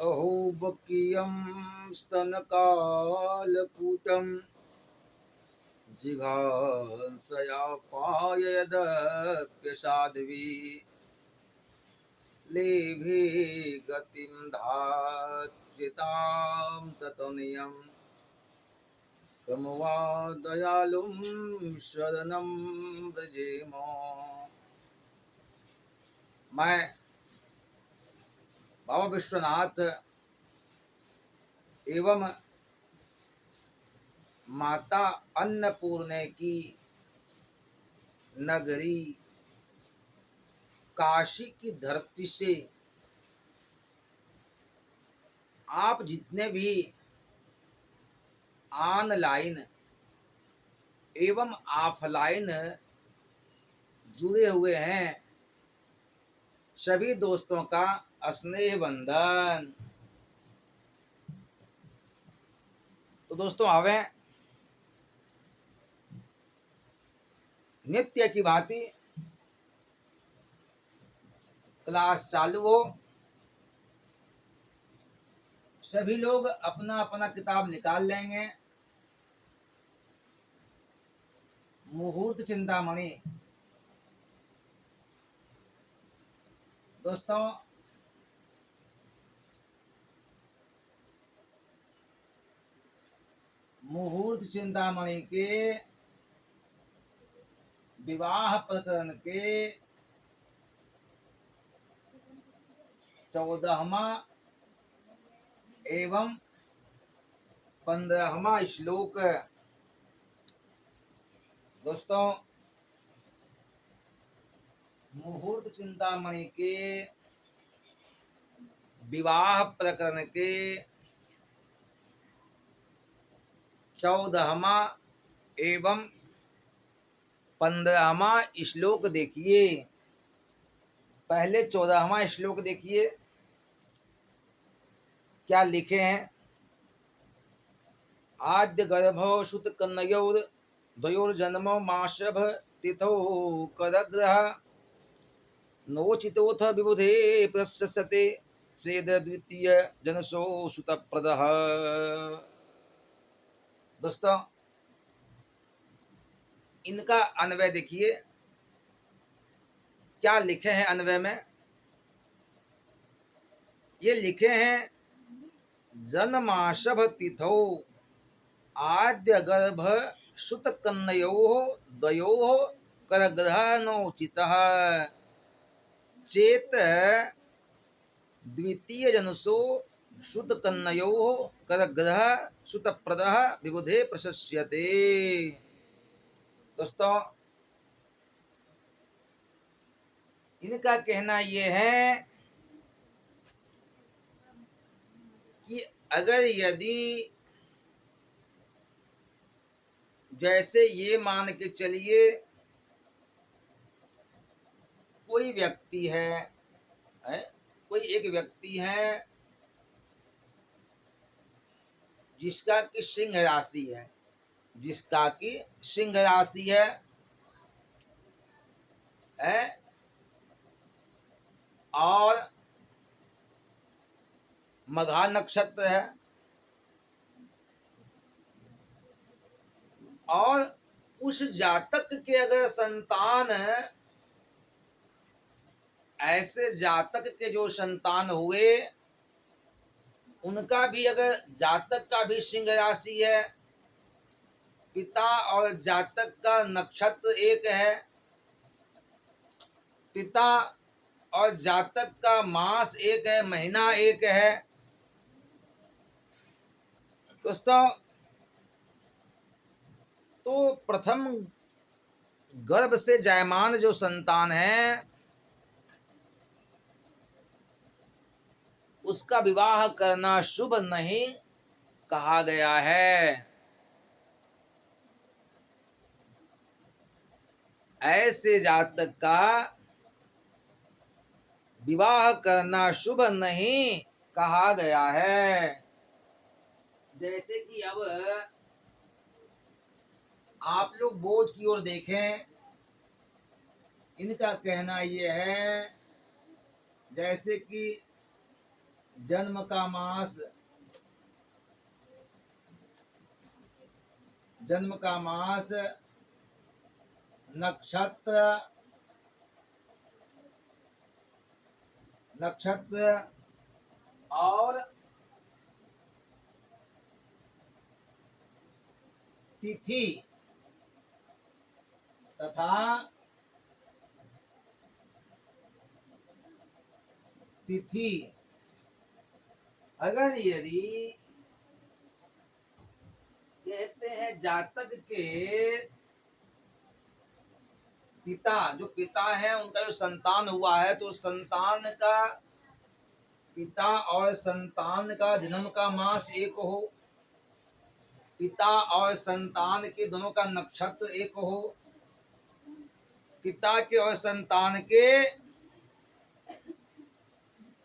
अहोबकीयं स्तनकालकूटं जिघांसयापाययदप्यसाध्वी लेभे गतिं धात्वितां ततुनियं कं वा दयालुं शरणं व्रजेम। मैं बाबा विश्वनाथ एवं माता अन्नपूर्णे की नगरी काशी की धरती से आप जितने भी ऑनलाइन एवं ऑफलाइन जुड़े हुए हैं सभी दोस्तों का स्नेह बंधन। तो दोस्तों आवे नित्य की भांति क्लास चालू हो। सभी लोग अपना अपना किताब निकाल लेंगे। मुहूर्त चिंतामणि दोस्तों मुहूर्त चिंतामणि के विवाह प्रकरण के 14वां एवं 15वां श्लोक। दोस्तों मुहूर्त चिंतामणि के विवाह प्रकरण के 14वां एवं 15वां श्लोक देखिए। पहले 14वां श्लोक देखिए क्या लिखे हैं। आद्य गर्भो सुत कन्नयोर द्वयोर्जन्म माशभ तिथौ करग्रह नोचितोथ विबुधे प्रशस्यते चेद द्वितीय जनसो सुतप्रदः। दोस्तों इनका अन्वय देखिए क्या लिखे हैं। अन्वय में ये लिखे हैं जन्माशभ तिथौ आद्य गर्भ सुत कन्नयोः द्वयोः करग्रह नोचितः चेत द्वितीय जनसो सुत कन्नयोः करग्रह सुतप्रदः विबुधे प्रशस्यते। दोस्तों इनका कहना ये है कि अगर यदि जैसे ये मान के चलिए कोई व्यक्ति है, कोई एक व्यक्ति है जिसका कि सिंह राशि है, जिसका कि सिंह राशि है और मघा नक्षत्र है और उस जातक के अगर संतान ऐसे जातक के जो संतान हुए उनका भी अगर जातक का भी सिंह राशि है, पिता और जातक का नक्षत्र एक है, पिता और जातक का मास एक है, महीना एक है। दोस्तों तो प्रथम गर्भ से जायमान जो संतान है उसका विवाह करना शुभ नहीं कहा गया है। ऐसे जातक का विवाह करना शुभ नहीं कहा गया है। जैसे कि अब आप लोग बोर्ड की ओर देखें, इनका कहना यह है जैसे कि जन्म का मास, जन्म का मास, नक्षत्र, नक्षत्र और तिथि तथा तिथि। अगर यदि कहते हैं जातक के पिता, जो पिता है उनका जो संतान हुआ है, तो संतान का, पिता और संतान का जन्म का मास एक हो, पिता और संतान के दोनों का नक्षत्र एक हो, पिता के और संतान के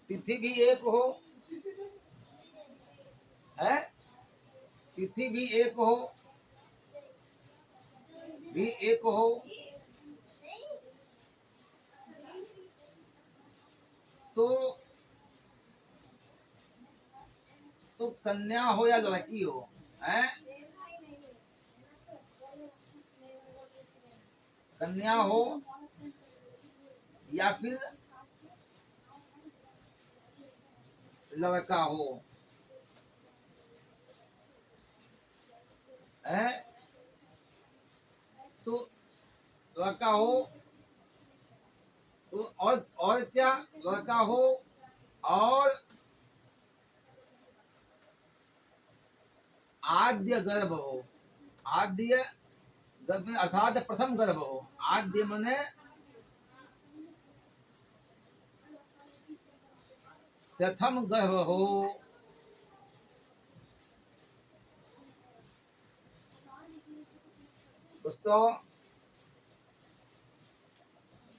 तिथि भी एक हो, है, तिथि भी एक हो, भी एक हो, तो कन्या हो या लड़की हो, है, कन्या हो या फिर लड़का हो, है, तो लड़का हो तो और क्या, लड़का हो और आद्य गर्भ हो, आद्य गर्भ अर्थात प्रथम गर्भ हो, आद्य मने प्रथम गर्भ हो। दोस्तों,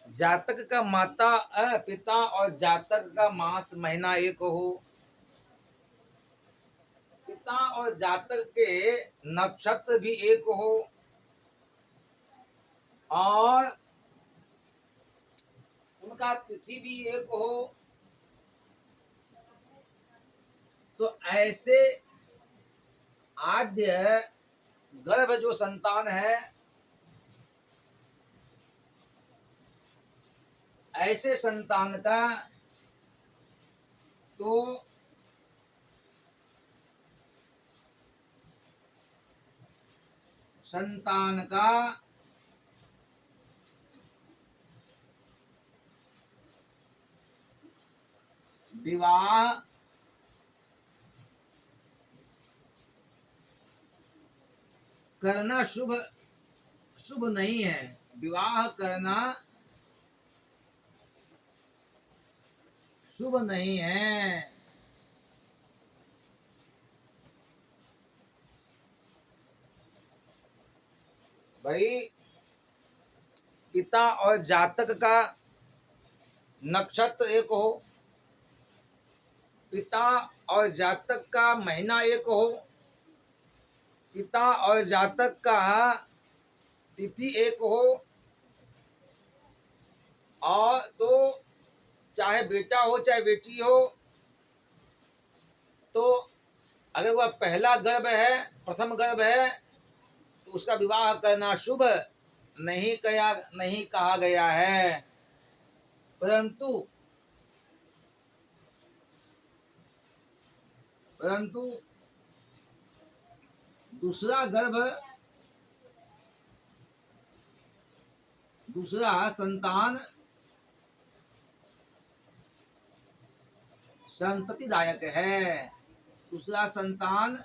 जातक का माता पिता और जातक का मास महीना एक हो, पिता और जातक के नक्षत्र भी एक हो और उनका तिथि भी एक हो, तो ऐसे आद्य गर्भ जो संतान है, ऐसे संतान का तो संतान का विवाह करना शुभ शुभ नहीं है, विवाह करना शुभ नहीं है। भाई, पिता और जातक का नक्षत्र एक हो, पिता और जातक का महीना एक हो, पिता और जातक का तिथि एक हो, और तो चाहे बेटा हो चाहे बेटी हो, तो अगर वह पहला गर्भ है, प्रथम गर्भ है, तो उसका विवाह करना शुभ नहीं कहा गया है। परंतु परंतु दूसरा गर्भ, दूसरा संतान संततिदायक है, दूसरा संतान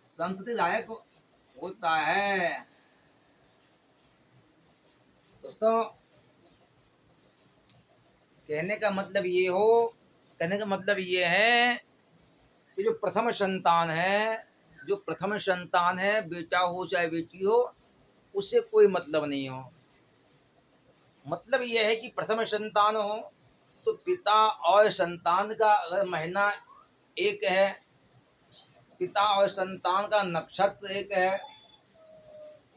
संततिदायक होता है। दोस्तों, कहने का मतलब ये है कि जो प्रथम संतान है, बेटा हो चाहे बेटी हो, उससे कोई मतलब नहीं हो। मतलब यह है कि प्रथम संतान हो तो पिता और संतान का अगर महीना एक है, पिता और संतान का नक्षत्र एक है,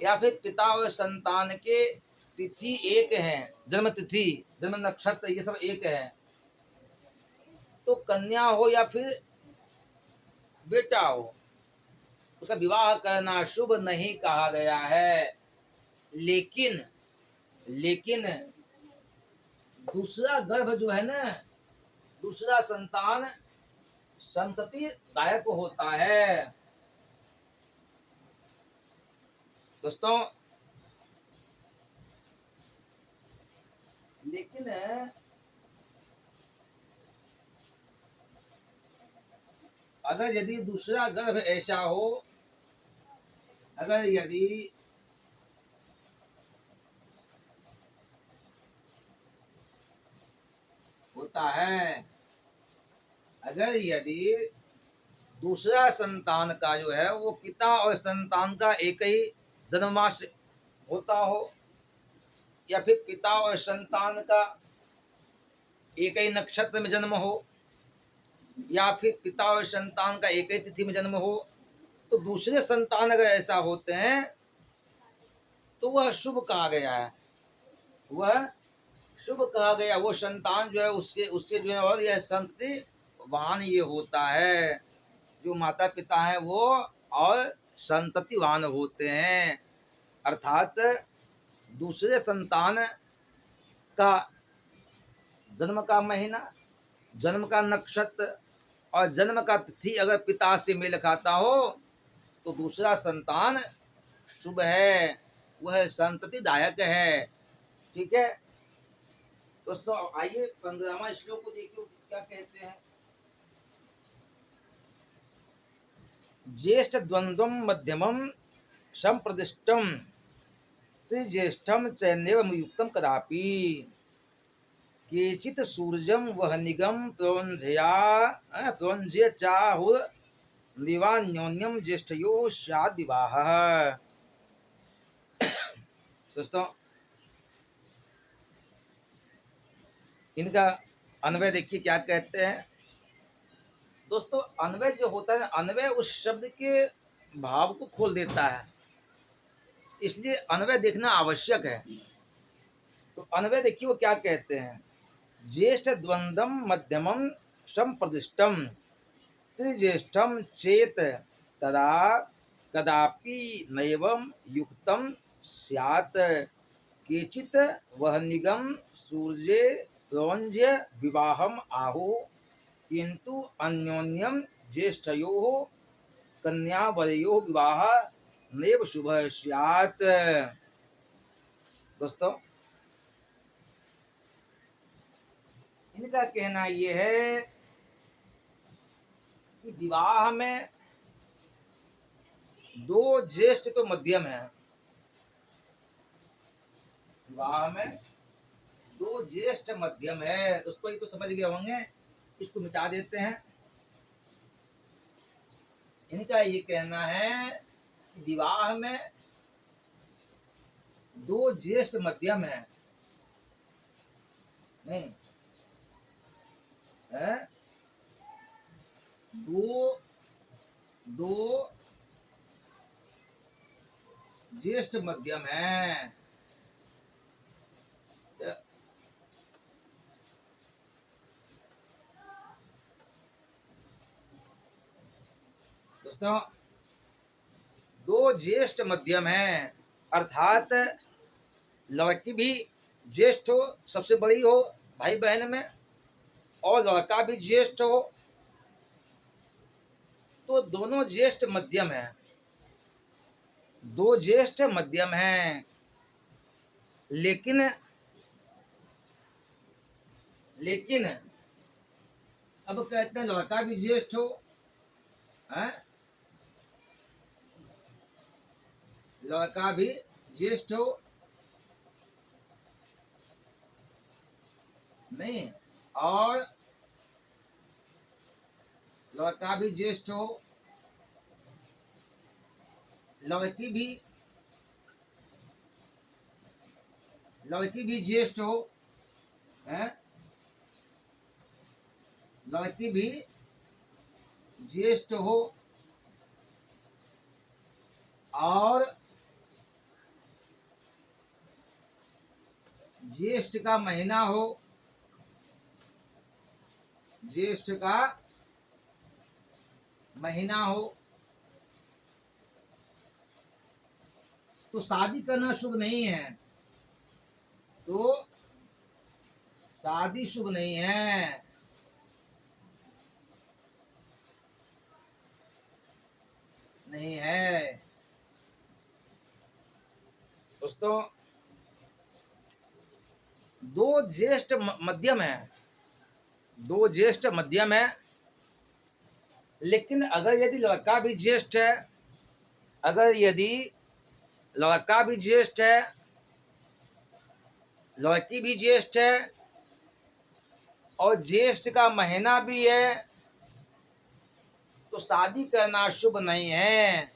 या फिर पिता और संतान के तिथि एक है, जन्म तिथि, जन्म नक्षत्र, ये सब एक है, तो कन्या हो या फिर बेटा हो, उसका विवाह करना शुभ नहीं कहा गया है। लेकिन लेकिन दूसरा गर्भ जो है ना, दूसरा संतान संतति दायक होता है। दोस्तों, लेकिन अगर यदि दूसरा गर्भ ऐसा हो, अगर यदि होता है, अगर यदि दूसरा संतान का जो है वो पिता और संतान का एक ही जन्ममास होता हो, या फिर पिता और संतान का एक ही नक्षत्र में जन्म हो, या फिर पिता और संतान का एक ही तिथि में जन्म हो, तो दूसरे संतान अगर ऐसा होते हैं तो वह शुभ कहा गया है। वह शुभ कहा गया, वो संतान जो है उसके उससे जो है और यह संतति वाहन ये होता है। जो माता पिता हैं वो और संततिवान होते हैं, अर्थात दूसरे संतान का जन्म का महीना, जन्म का नक्षत्र और जन्म का तिथि अगर पिता से मेल खाता हो तो दूसरा संतान शुभ है, वह संततिदायक है। ठीक है दोस्तों, आइए 15वां श्लोक को देखिए क्या कहते हैं। ज्येष्ठ द्वंद्व मध्यमम संप्रदिष्टम त्रिज्येष्ठम चैन्यव युक्तम कदापि केचित सूर्यम वह निगम प्रवंझया चाहुर दिवान्योन्यम ज्येष्ठयो स्याद् विवाह। दोस्तों, इनका अन्वय देखिए क्या कहते हैं। दोस्तों, अन्वय जो होता है, अन्वय उस शब्द के भाव को खोल देता है, इसलिए अन्वय देखना आवश्यक है। तो अन्वय देखिए वो क्या कहते हैं। ज्येष्ठ द्वंद्वम मध्यमम संप्रदिष्टम त्रिज्येष्ठम चेत तदा कदापि नैवं युक्तम स्यात् केचित् वह निगम सूर्ये प्रवंज्य विवाहम आहु किंतु अन्योन्यम ज्येष्ठयोः कन्यावरयोः विवाह नैव शुभः स्यात्। दोस्तों, इनका कहना यह है कि विवाह में दो ज्येष्ठ तो मध्यम है, विवाह में दो ज्येष्ठ मध्यम है। उसको ये तो समझ गए होंगे, इसको मिटा देते हैं। इनका ये कहना है कि विवाह में दो ज्येष्ठ मध्यम है, नहीं है, दो दो ज्येष्ठ मध्यम है। दोस्तों, दो ज्येष्ठ मध्यम है, अर्थात लड़की भी ज्येष्ठ हो, सबसे बड़ी हो भाई बहन में, और लड़का भी ज्येष्ठ हो, तो दोनों ज्येष्ठ मध्यम है, दो ज्येष्ठ मध्यम हैं। लेकिन लेकिन अब कहते हैं लड़का भी ज्येष्ठ हो, हैं? लड़का भी ज्येष्ठ हो, नहीं, और लड़का भी ज्येष्ठ हो, लड़की भी ज्येष्ठ हो, हैं? लड़की भी ज्येष्ठ हो, और ज्येष्ठ का महीना हो, ज्येष्ठ का महीना हो तो शादी करना शुभ नहीं है। तो शादी शुभ नहीं है। नहीं है दोस्तों। दो ज्येष्ठ मध्यम है। दो ज्येष्ठ मध्यम है, लेकिन अगर यदि लड़का भी ज्येष्ठ है, अगर यदि लड़का भी ज्येष्ठ है, लड़की भी ज्येष्ठ है और ज्येष्ठ का महीना भी है, तो शादी करना शुभ नहीं है।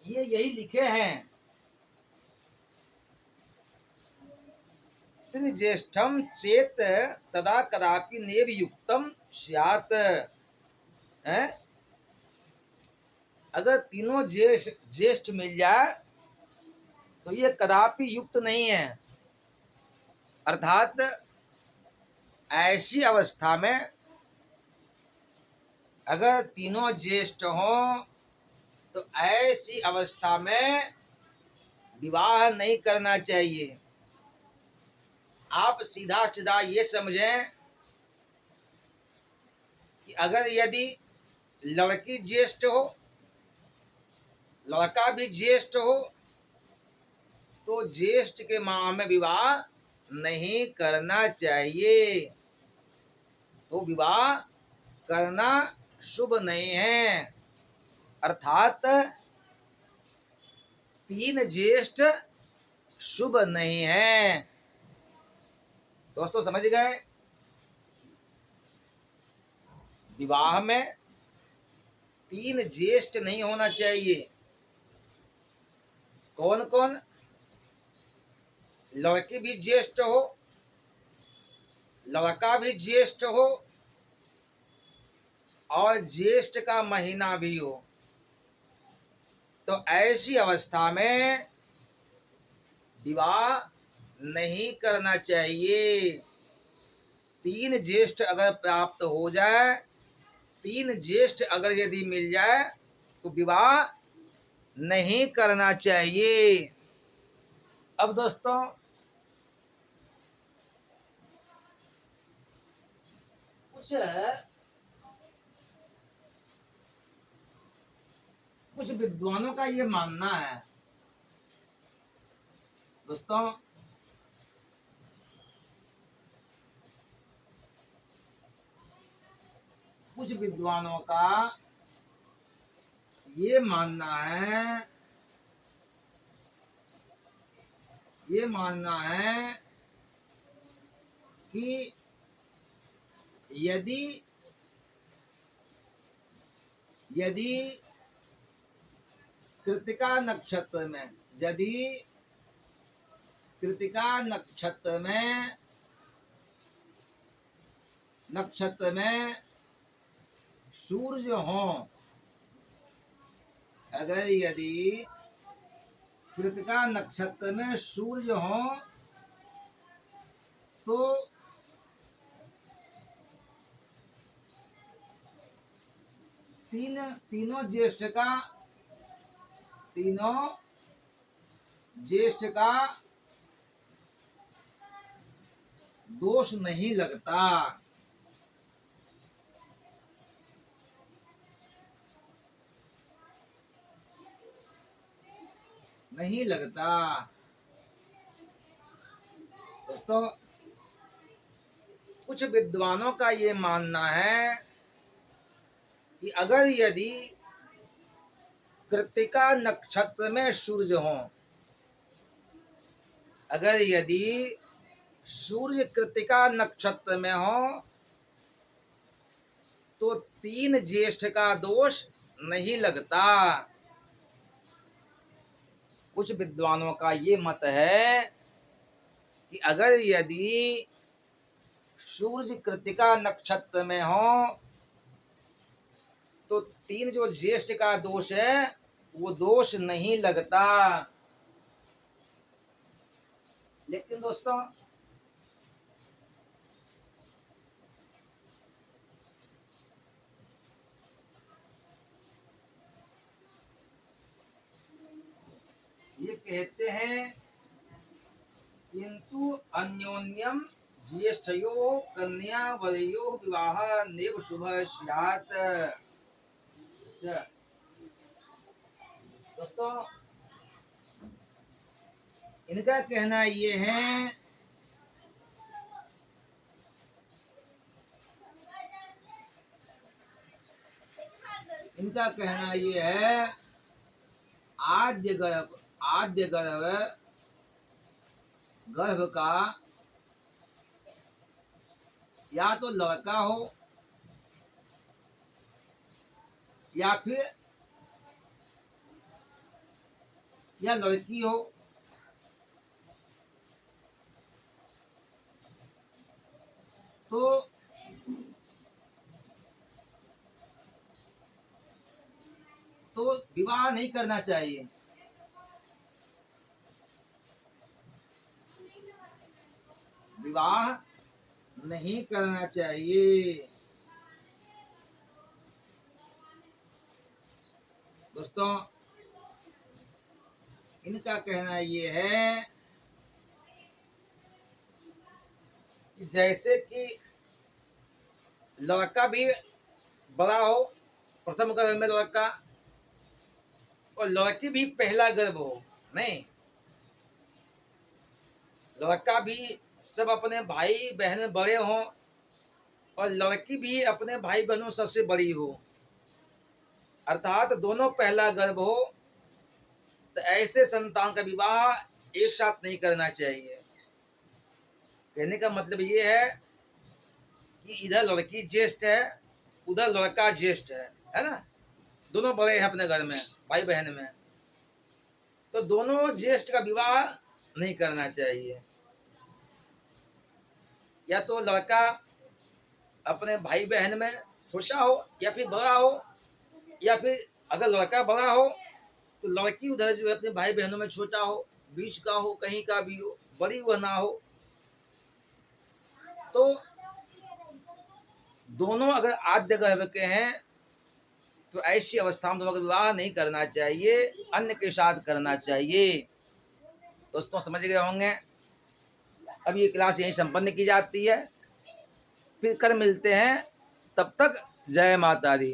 ये यही लिखे हैं, त्रिज्येष्ठम चेत तदा कदापि नेव युक्तम स्यात्। है, अगर तीनों ज्येष्ठ मिल जाए तो ये कदापि युक्त नहीं है। अर्थात ऐसी अवस्था में अगर तीनों ज्येष्ठ हों तो ऐसी अवस्था में विवाह नहीं करना चाहिए। आप सीधा सीधा ये समझें कि अगर यदि लड़की ज्येष्ठ हो, लड़का भी ज्येष्ठ हो, तो ज्येष्ठ के माह में विवाह नहीं करना चाहिए। तो विवाह करना शुभ नहीं है। अर्थात तीन ज्येष्ठ शुभ नहीं है। दोस्तों समझ गए? विवाह में तीन ज्येष्ठ नहीं होना चाहिए। कौन कौन? लड़की भी ज्येष्ठ हो, लड़का भी ज्येष्ठ हो और ज्येष्ठ का महीना भी हो। तो ऐसी अवस्था में विवाह नहीं करना चाहिए। तीन ज्येष्ठ अगर प्राप्त हो जाए, तीन ज्येष्ठ अगर यदि मिल जाए तो विवाह नहीं करना चाहिए। अब दोस्तों कुछ विद्वानों का ये मानना है दोस्तों, कुछ विद्वानों का ये मानना है, ये मानना है कि यदि यदि कृतिका नक्षत्र में, यदि कृतिका नक्षत्र में सूर्य हो, अगर यदि कृतिका नक्षत्र में सूर्य हो तो तीनों ज्येष्ठ का दोष नहीं लगता। नहीं लगता दोस्तों। कुछ विद्वानों का ये मानना है कि अगर यदि कृत्तिका नक्षत्र में सूर्य हो, अगर यदि सूर्य कृत्तिका नक्षत्र में हो तो तीन ज्येष्ठ का दोष नहीं लगता। कुछ विद्वानों का ये मत है कि अगर यदि सूर्य कृत्तिका नक्षत्र में हो तो तीन जो ज्येष्ठ का दोष है वो दोष नहीं लगता। लेकिन दोस्तों कहते हैं किंतु अन्योन्यम ज्येष्ठयो कन्या वरयो विवाह नेव शुभ स्यात्। अच्छा, दोस्तों इनका कहना ये है आद्य गर्भ गर्भ का या तो लड़का हो या फिर या लड़की हो, तो विवाह नहीं करना चाहिए। विवाह नहीं करना चाहिए। दोस्तों इनका कहना ये है कि जैसे कि लड़का भी बड़ा हो, प्रथम गर्भ में लड़का, और लड़की भी पहला गर्भ हो, नहीं, लड़का भी सब अपने भाई बहन में बड़े हों और लड़की भी अपने भाई बहनों सबसे बड़ी हो, अर्थात दोनों पहला गर्भ हो, तो ऐसे संतान का विवाह एक साथ नहीं करना चाहिए। कहने का मतलब ये है कि इधर लड़की ज्येष्ठ है, उधर लड़का ज्येष्ठ है ना, दोनों बड़े हैं अपने घर में भाई बहन में, तो दोनों ज्येष्ठ का विवाह नहीं करना चाहिए। या तो लड़का अपने भाई बहन में छोटा हो या फिर बड़ा हो, या फिर अगर लड़का बड़ा हो तो लड़की उधर जो है अपने भाई बहनों में छोटा हो, बीच का हो, कहीं का भी हो, बड़ी वह ना हो। तो दोनों अगर आद्य गर्भ के हैं तो ऐसी अवस्था में दोनों का विवाह नहीं करना चाहिए, अन्य के साथ करना चाहिए। दोस्तों समझ गए होंगे। अब ये क्लास यहीं संपन्न की जाती है, फिर कल मिलते हैं, तब तक जय माता दी।